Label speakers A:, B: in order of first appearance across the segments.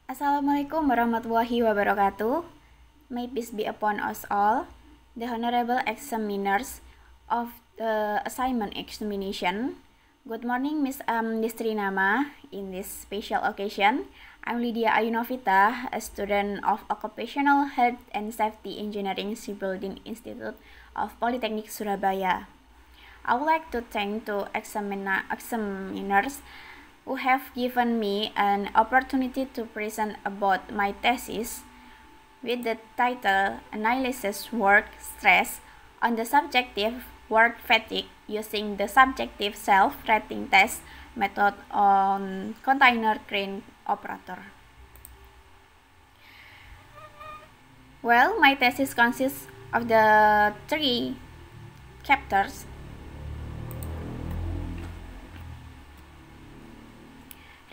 A: Assalamualaikum warahmatullahi wabarakatuh. May peace be upon us all. The honorable examiners of the assignment examination. Good morning, Miss Distrinama. In this special occasion, I'm Lydia Ayunovita, a student of Occupational Health and Safety Engineering Shipbuilding Institute of Polytechnic Surabaya. I would like to thank to examiners who have given me an opportunity to present about my thesis with the title Analysis Work Stress on the Subjective Work Fatigue using the Subjective Self-Rating Test method on container crane operator. Well, my thesis consists of the three chapters.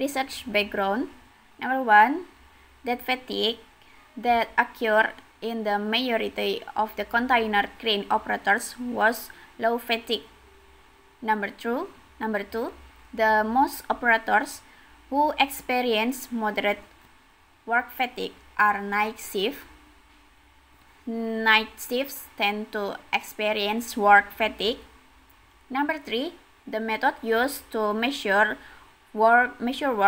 A: Research background. Number 1, that fatigue that occurred in the majority of the container crane operators was low fatigue. Number 2, the most operators who experience moderate work fatigue are night shift. Night shifts tend to experience work fatigue. Number 3, the method used to measure work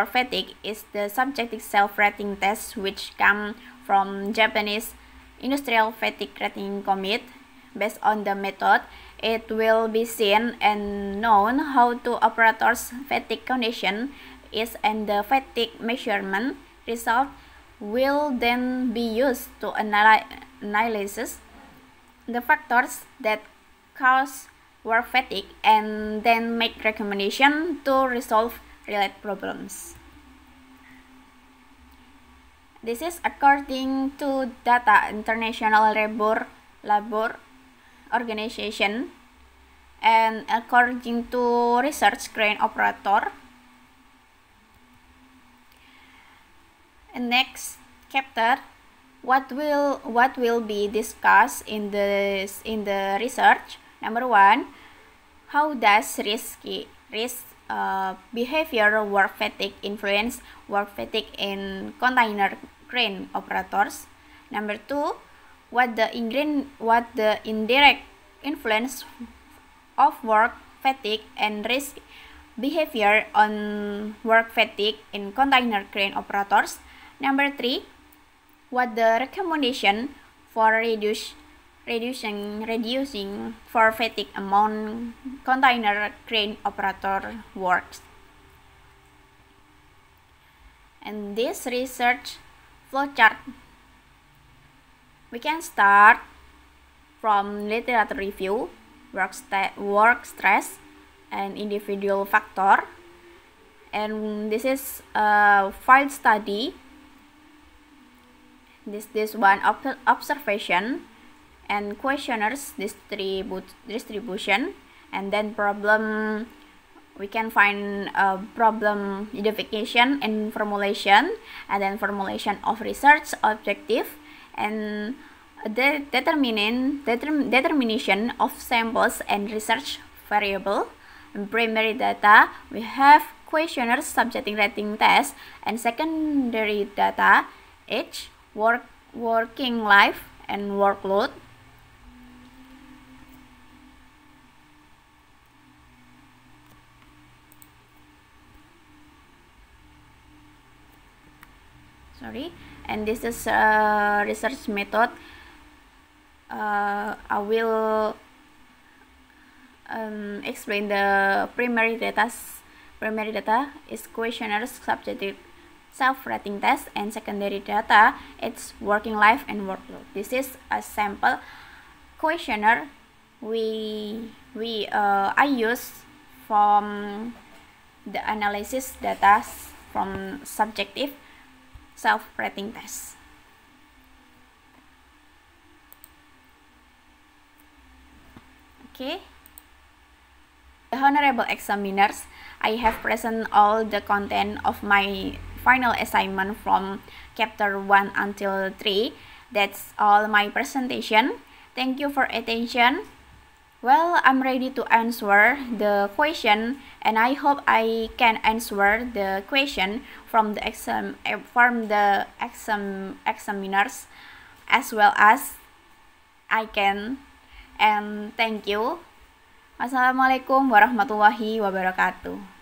A: fatigue is the subjective self-rating test, which come from Japanese Industrial Fatigue Rating Committee. Based on the method, it will be seen and known how to operators' fatigue condition is, and the fatigue measurement result will then be used to analyze the factors that cause work fatigue and then make recommendation to resolve related problems. This is according to data International Labor Organization and according to research crane operator. And next chapter, what will be discussed in the research. Number 1, how does behavior work fatigue influence work fatigue in container crane operators. Number 2, what the indirect influence of work fatigue and risk behavior on work fatigue in container crane operators. Number 3, what the recommendation for reducing for fatigue among container crane operator works. And this research flowchart, we can start from literature review, work stress, and individual factor. And this is a field study. This one observation and questionnaires distribution, and then problem. We can find problem identification and formulation, and then formulation of research objective, and the determination of samples and research variable. In primary data, we have questionnaires, subjective rating test, and secondary data, age, working life, and workload. And this is a research method. I will explain the primary data. Primary data is questionnaires, subjective self-rating test, and secondary data, it's working life and workload. This is a sample questionnaire I use from the analysis data from subjective self-rating test. Okay. The honorable examiners, I have present all the content of my final assignment from chapter 1 until 3. That's all my presentation. Thank you for attention. Well, I'm ready to answer the question, and I hope I can answer the question from the examiners as well as I can. And thank you. Assalamualaikum warahmatullahi wabarakatuh.